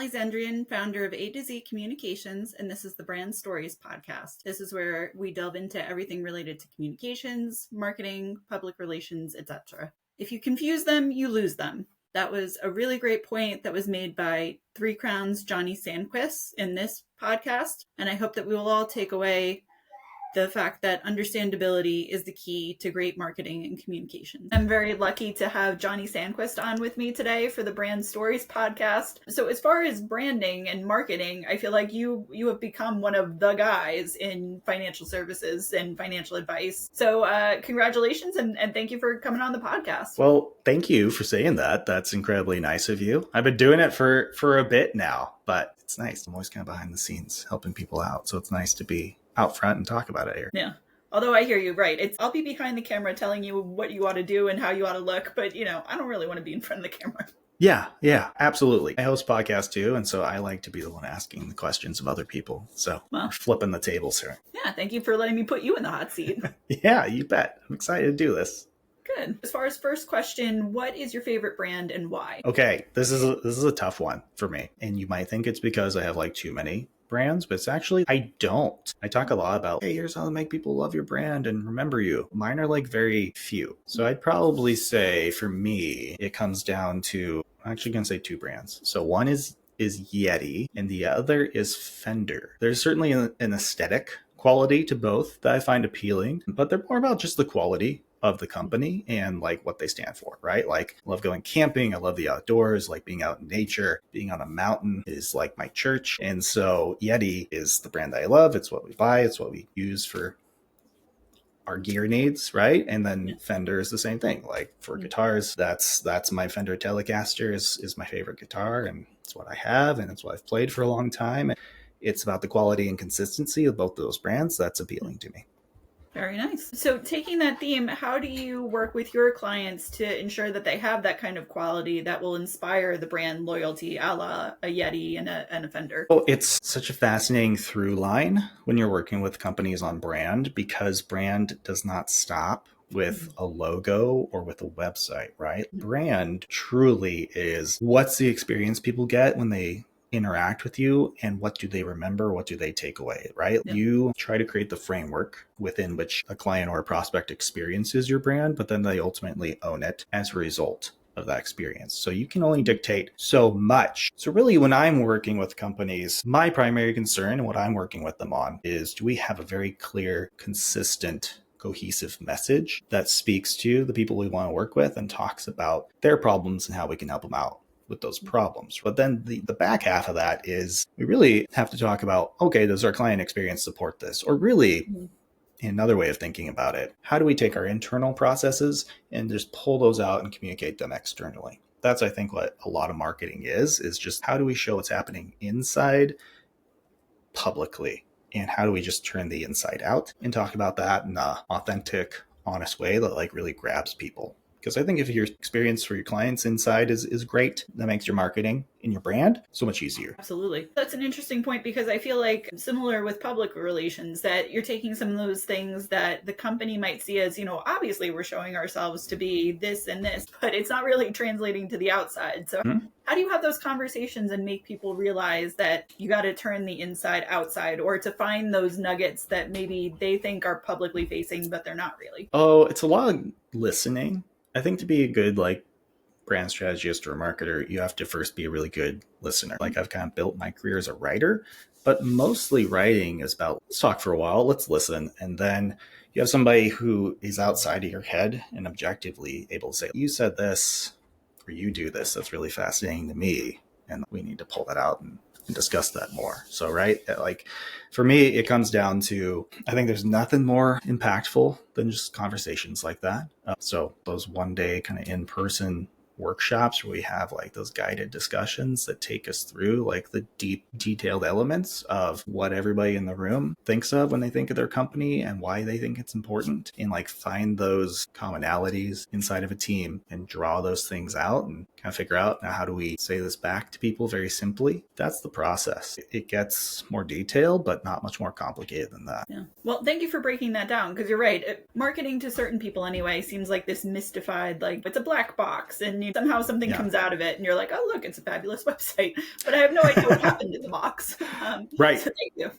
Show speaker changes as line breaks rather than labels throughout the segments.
Alexandrian, founder of AtoZ Communications, and this is the Brand Stories podcast. This is where we delve into everything related to communications, marketing, public relations, etc. If you confuse them, you lose them. That was a really great point that was made by Three Crowns Johnny Sandquist in this podcast, and I hope that we will all take away the fact that understandability is the key to great marketing and communication. I'm very lucky to have Johnny Sandquist on with me today for the Brand Stories podcast. So as far as branding and marketing, I feel like you have become one of the guys in financial services and financial advice. So congratulations and thank you for coming on the podcast.
Well, thank you for saying that. That's incredibly nice of you. I've been doing it for a bit now, but it's nice. I'm always kind of behind the scenes helping people out. So it's nice to be out front and talk about it here.
Yeah. Although I hear you, right. I'll be behind the camera telling you what you ought to do and how you ought to look, but I don't really want to be in front of the camera.
Yeah, absolutely. I host podcasts too, and so I like to be the one asking the questions of other people. So we're flipping the tables here.
Yeah, thank you for letting me put you in the hot seat.
Yeah, you bet. I'm excited to do this.
Good. As far as first question, what is your favorite brand and why?
Okay, this is a tough one for me. And you might think it's because I have too many brands, but it's actually, I don't. I talk a lot about, hey, here's how to make people love your brand and remember you. Mine are very few. So I'd probably say for me, it comes down to, I'm actually going to say two brands. So one is Yeti and the other is Fender. There's certainly an aesthetic quality to both that I find appealing, but they're more about just the quality of the company and what they stand for, right? I love going camping. I love the outdoors, being out in nature, being on a mountain is my church. And so Yeti is the brand that I love. It's what we buy. It's what we use for our gear needs, right? And then Fender is the same thing. For guitars, that's my Fender Telecaster is my favorite guitar, and it's what I have, and it's what I've played for a long time. It's about the quality and consistency of both of those brands that's appealing to me.
Very nice. So taking that theme, how do you work with your clients to ensure that they have that kind of quality that will inspire the brand loyalty a la a Yeti and a Fender?
Oh, it's such a fascinating through line when you're working with companies on brand, because brand does not stop with a logo or with a website, right? Brand truly is what's the experience people get when they interact with you, and what do they remember, what do they take away, right? Yeah. You try to create the framework within which a client or a prospect experiences your brand, but then they ultimately own it as a result of that experience. So you can only dictate so much. So really, when I'm working with companies, my primary concern and what I'm working with them on is, do we have a very clear, consistent, cohesive message that speaks to the people we want to work with and talks about their problems and how we can help them out with those problems. But then the back half of that is, we really have to talk about, okay, does our client experience support this? Or really, another way of thinking about it, how do we take our internal processes and just pull those out and communicate them externally? That's, I think, what a lot of marketing is just how do we show what's happening inside publicly? And how do we just turn the inside out and talk about that in an authentic, honest way that really grabs people? Because I think if your experience for your clients inside is great, that makes your marketing and your brand so much easier.
Absolutely. That's an interesting point, because I feel like similar with public relations, that you're taking some of those things that the company might see as, obviously we're showing ourselves to be this and this, but it's not really translating to the outside. So how do you have those conversations and make people realize that you got to turn the inside outside, or to find those nuggets that maybe they think are publicly facing, but they're not really?
Oh, it's a lot of listening. I think to be a good brand strategist or a marketer, you have to first be a really good listener. I've kind of built my career as a writer, but mostly writing is about, let's talk for a while, let's listen. And then you have somebody who is outside of your head and objectively able to say, you said this, or you do this, that's really fascinating to me, and we need to pull that out and discuss that more. So, right, for me, it comes down to, I think there's nothing more impactful than just conversations like that. So those one day kind of in-person workshops where we have those guided discussions that take us through the deep detailed elements of what everybody in the room thinks of when they think of their company and why they think it's important, and find those commonalities inside of a team and draw those things out and kind of figure out, now how do we say this back to people very simply? That's the process. It gets more detailed, but not much more complicated than that.
Yeah. Well, thank you for breaking that down, because you're right. Marketing to certain people anyway seems like this mystified, it's a black box, and and somehow something
Yeah.
comes out of it and you're like, oh, look, it's a fabulous website, but I have no idea what happened in the box.
Right.
So thank you.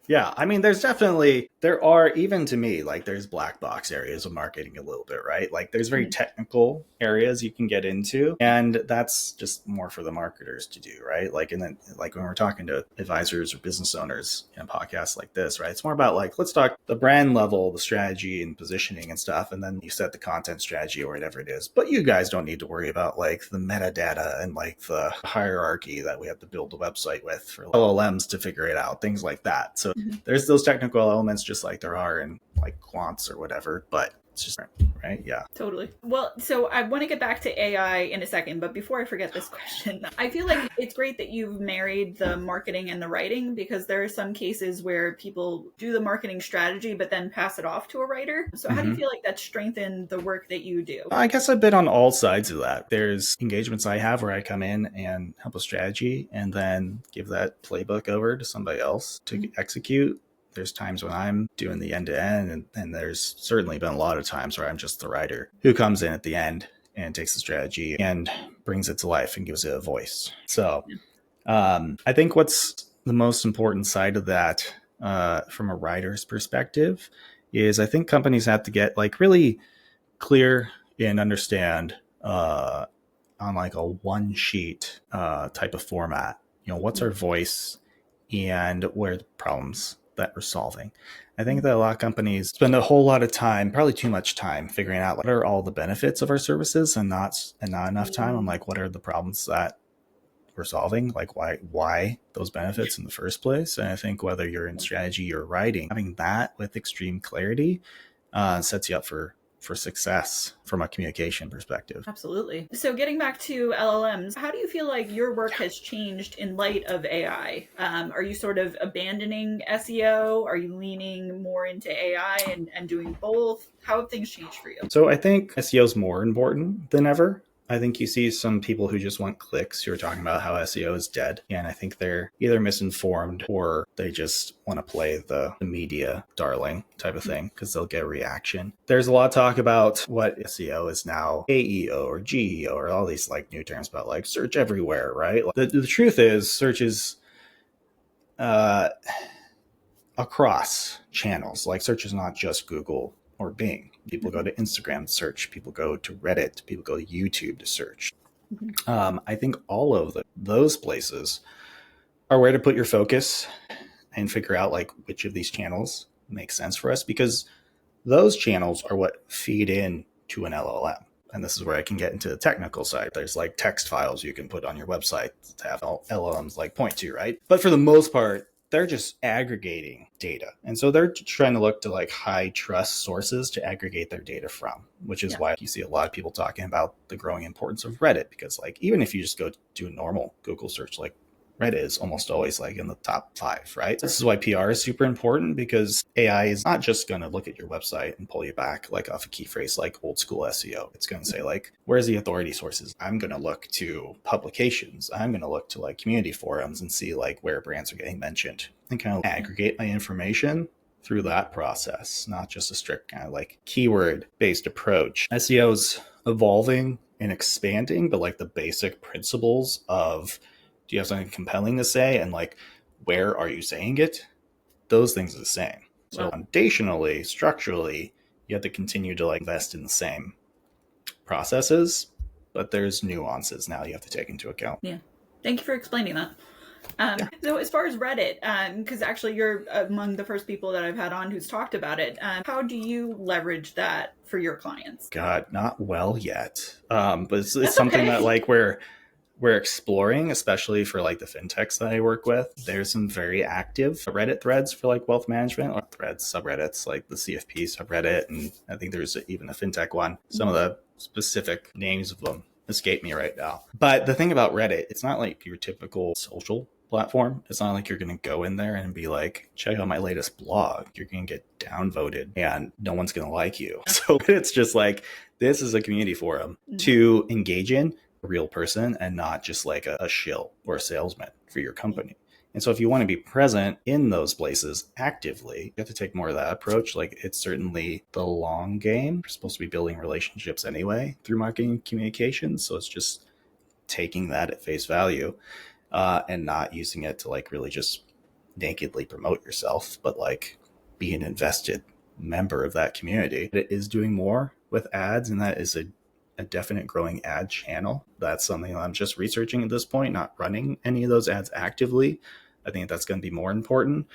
Yeah, I mean, there are, even to me, like there's black box areas of marketing a little bit, right? Like there's very technical areas you can get into, and that's just more for the marketers to do, right? Like, and then like when we're talking to advisors or business owners in a podcast like this, right? It's more about like, let's talk the brand level, the strategy and positioning and stuff, and then you set the content strategy or whatever it is. But you guys don't need to worry about like the metadata and like the hierarchy that we have to build the website with for LLMs to figure it out, things like that. So there's those technical elements just like there are in like quants or whatever, but it's just right. Yeah,
totally. Well, so I want to get back to AI in a second, but before I forget this question, I feel like it's great that you've married the marketing and the writing, because there are some cases where people do the marketing strategy but then pass it off to a writer. So how do you feel like that strengthened the work that you do?
I guess I've been on all sides of that. There's engagements I have where I come in and help with strategy and then give that playbook over to somebody else to execute. There's times when I'm doing the end to end, and there's certainly been a lot of times where I'm just the writer who comes in at the end and takes the strategy and brings it to life and gives it a voice. So I think what's the most important side of that from a writer's perspective is I think companies have to get like really clear and understand on like a one sheet type of format, what's our voice and where are the problems that we're solving. I think that a lot of companies spend a whole lot of time, probably too much time, figuring out what are all the benefits of our services and not enough time on like what are the problems that we're solving, like why those benefits in the first place. And I think whether you're in strategy or writing, having that with extreme clarity sets you up for success from a communication perspective.
Absolutely. So getting back to LLMs, how do you feel like your work has changed in light of AI? Are you sort of abandoning SEO? Are you leaning more into AI and doing both? How have things changed for you?
So I think SEO is more important than ever. I think you see some people who just want clicks who are talking about how SEO is dead. And I think they're either misinformed or they just want to play the media darling type of thing because they'll get a reaction. There's a lot of talk about what SEO is now, AEO or GEO or all these like new terms about like search everywhere, right? The truth is search is across channels. Like search is not just Google or Bing. People go to Instagram to search. People go to Reddit. People go to YouTube to search. I think all of those places are where to put your focus and figure out like which of these channels makes sense for us, because those channels are what feed in to an LLM. And this is where I can get into the technical side. There's like text files you can put on your website to have all LLMs like point to, right? But for the most part, they're just aggregating data. And so they're trying to look to like high trust sources to aggregate their data from, which is why you see a lot of people talking about the growing importance of Reddit, because like even if you just go do a normal Google search, like Reddit is almost always like in the top 5, right? This is why PR is super important, because AI is not just going to look at your website and pull you back like off a key phrase like old school SEO. It's going to say like, where's the authority sources? I'm going to look to publications. I'm going to look to like community forums and see like where brands are getting mentioned and kind of aggregate my information through that process, not just a strict kind of like keyword based approach. SEO's evolving and expanding, but like the basic principles of, do you have something compelling to say? And like, where are you saying it? Those things are the same. So foundationally, structurally, you have to continue to like invest in the same processes, but there's nuances now you have to take into account.
Yeah. Thank you for explaining that. So as far as Reddit, because actually you're among the first people that I've had on who's talked about it, how do you leverage that for your clients?
God, not well yet. But it's something that like we're exploring, especially for like the fintechs that I work with. There's some very active Reddit threads for like wealth management, or threads, subreddits, like the CFP subreddit. And I think there's even a fintech one. Some of the specific names of them escape me right now. But the thing about Reddit, it's not like your typical social platform. It's not like you're going to go in there and be like, check out my latest blog. You're going to get downvoted and no one's going to like you. So it's just like, this is a community forum to engage in a real person and not just like a shill or a salesman for your company. And so if you want to be present in those places actively, you have to take more of that approach. Like, it's certainly the long game. We're supposed to be building relationships anyway through marketing and communications. So it's just taking that at face value and not using it to like really just nakedly promote yourself, but like be an invested member of that community. It is doing more with ads, and that is a definite growing ad channel. That's something I'm just researching at this point, not running any of those ads actively. I think that's going to be more important,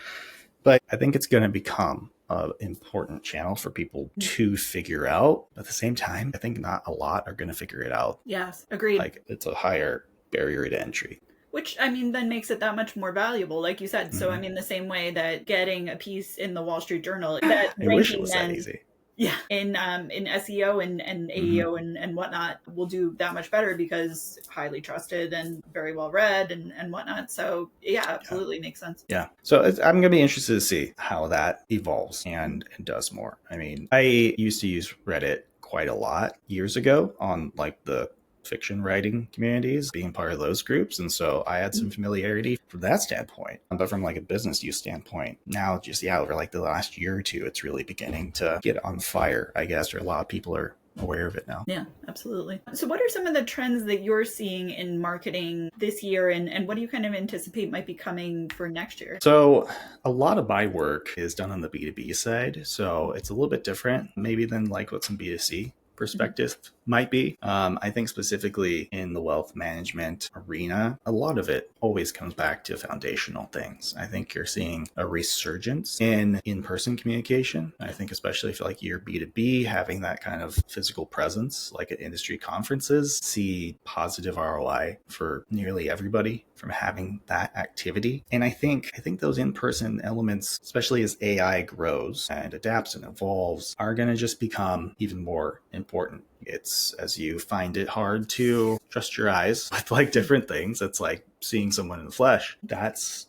but I think it's going to become an important channel for people to figure out. At the same time, I think not a lot are going to figure it out.
Yes, agreed.
Like, it's a higher barrier to entry.
Which, I mean, then makes it that much more valuable, like you said. So, I mean, the same way that getting a piece in the Wall Street Journal, that
I wish it was that easy.
Yeah, in SEO and AEO and whatnot will do that much better because highly trusted and very well read and whatnot. So yeah, absolutely makes sense.
Yeah. So I'm going to be interested to see how that evolves and does more. I mean, I used to use Reddit quite a lot years ago on like the fiction writing communities, being part of those groups. And so I had some familiarity from that standpoint. But from like a business use standpoint, now just, over like the last year or two, it's really beginning to get on fire, I guess, or a lot of people are aware of it now.
Yeah, absolutely. So what are some of the trends that you're seeing in marketing this year, and what do you kind of anticipate might be coming for next year?
So a lot of my work is done on the B2B side. So it's a little bit different maybe than like what some B2C perspective might be. I think specifically in the wealth management arena, a lot of it always comes back to foundational things. I think you're seeing a resurgence in in-person communication. I think especially if like you're B2B, having that kind of physical presence, like at industry conferences, see positive ROI for nearly everybody from having that activity. And I think those in-person elements, especially as AI grows and adapts and evolves, are going to just become even more important. It's as you find it hard to trust your eyes with like different things. It's like seeing someone in the flesh. That's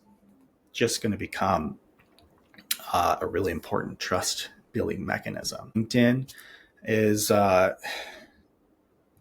just going to become a really important trust building mechanism. LinkedIn is a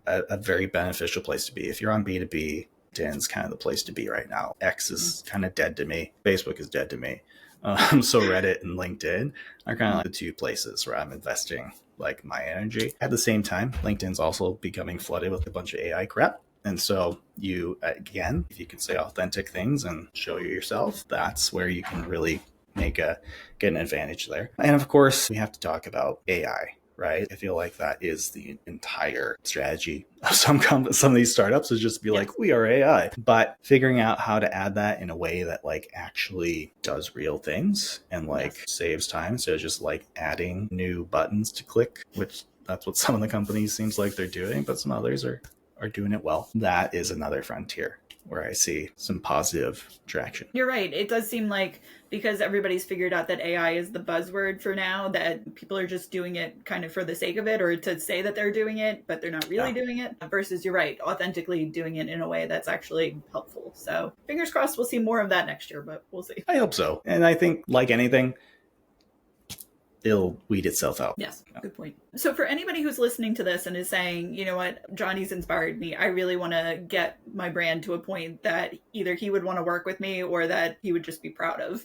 very beneficial place to be. If you're on B2B, LinkedIn's kind of the place to be right now. X is kind of dead to me. Facebook is dead to me. So Reddit and LinkedIn are kind of like the two places where I'm investing like my energy. At the same time, LinkedIn's also becoming flooded with a bunch of AI crap. And so you, again, if you can say authentic things and show yourself, that's where you can really get an advantage there. And of course, we have to talk about AI, right? I feel like that is the entire strategy of some of these startups is just be like, we are AI, but figuring out how to add that in a way that like actually does real things and like saves time. So just like adding new buttons to click, which that's what some of the companies seems like they're doing, but some others are doing it well. That is another frontier where I see some positive traction.
You're right. It does seem like because everybody's figured out that AI is the buzzword for now, that people are just doing it kind of for the sake of it or to say that they're doing it, but they're not really doing it, versus you're right, authentically doing it in a way that's actually helpful. So fingers crossed we'll see more of that next year, but we'll see.
I hope so. And I think like anything, it'll weed itself out.
Yes, good point. So for anybody who's listening to this and is saying, you know what, Johnny's inspired me, I really want to get my brand to a point that either he would want to work with me or that he would just be proud of.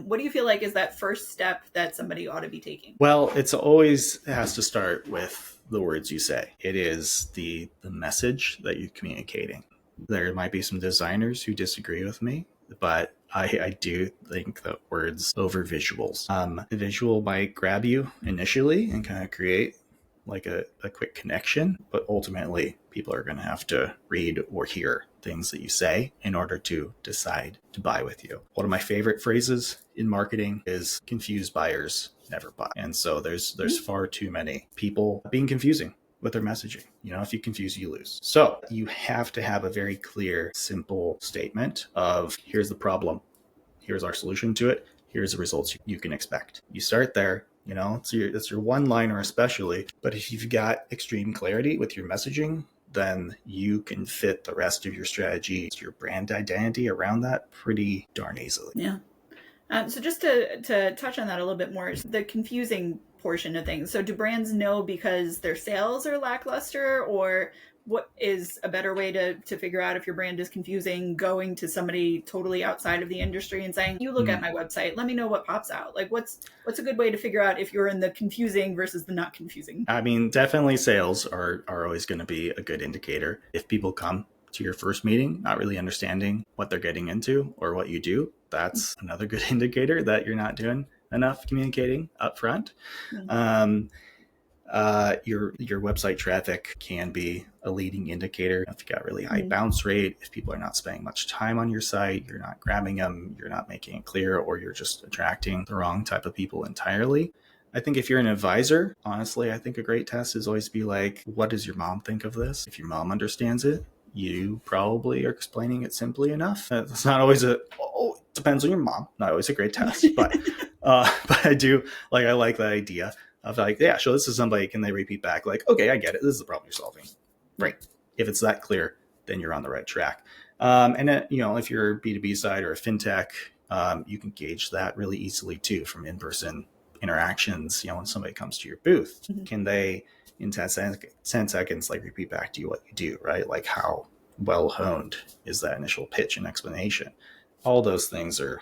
What do you feel like is that first step that somebody ought to be taking?
Well, it has to start with the words you say. It is the message that you're communicating. There might be some designers who disagree with me, but I do think that words over visuals. The visual might grab you initially and kind of create like a quick connection, but ultimately people are going to have to read or hear things that you say in order to decide to buy with you. One of my favorite phrases in marketing is confused buyers never buy. And so there's far too many people being confusing with their messaging. You know, if you confuse, you lose. So you have to have a very clear, simple statement of here's the problem, here's our solution to it, here's the results you can expect. You start there, you know, it's your one-liner especially, but if you've got extreme clarity with your messaging, then you can fit the rest of your strategy, your brand identity around that pretty darn easily.
Yeah. So just to touch on that a little bit more, the confusing portion of things. So do brands know because their sales are lackluster, or what is a better way to figure out if your brand is confusing, going to somebody totally outside of the industry and saying, you look at my website, let me know what pops out? Like what's a good way to figure out if you're in the confusing versus the not confusing?
I mean, definitely sales are always going to be a good indicator. If people come to your first meeting not really understanding what they're getting into or what you do, that's another good indicator that you're not doing enough communicating up front. Your website traffic can be a leading indicator. If you got really high bounce rate, if people are not spending much time on your site, you're not grabbing them, you're not making it clear, or you're just attracting the wrong type of people entirely. I think if you're an advisor, honestly, I think a great test is always be like, what does your mom think of this? If your mom understands it, you probably are explaining it simply enough. It's not always it depends on your mom. Not always a great test, but I like the idea of like, yeah, sure, this is somebody, can they repeat back? Like, okay, I get it. This is the problem you're solving. Right. If it's that clear, then you're on the right track. And then, if you're a B2B side or a fintech, you can gauge that really easily too from in-person interactions. When somebody comes to your booth, can they in 10 seconds like repeat back to you what you do, right? Like how well honed is that initial pitch and explanation? All those things are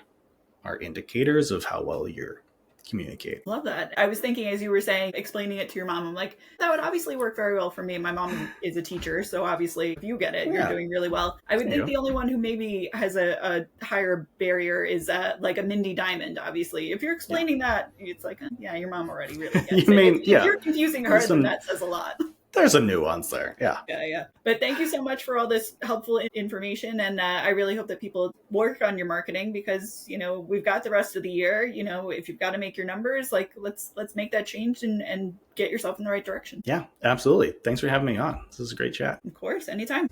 indicators of how well you're communicate.
Love that. I was thinking as you were saying, explaining it to your mom, I'm like, that would obviously work very well for me. My mom is a teacher, so obviously if you get it, you're doing really well. I would think the only one who maybe has a higher barrier is like a Mindy Diamond, obviously. If you're explaining that, it's like, yeah, your mom already really gets it. If you're confusing her, then that says a lot.
There's a nuance there. Yeah.
But thank you so much for all this helpful information. And I really hope that people work on your marketing because, we've got the rest of the year. If you've got to make your numbers, like let's make that change and get yourself in the right direction.
Yeah, absolutely. Thanks for having me on. This is a great chat.
Of course. Anytime.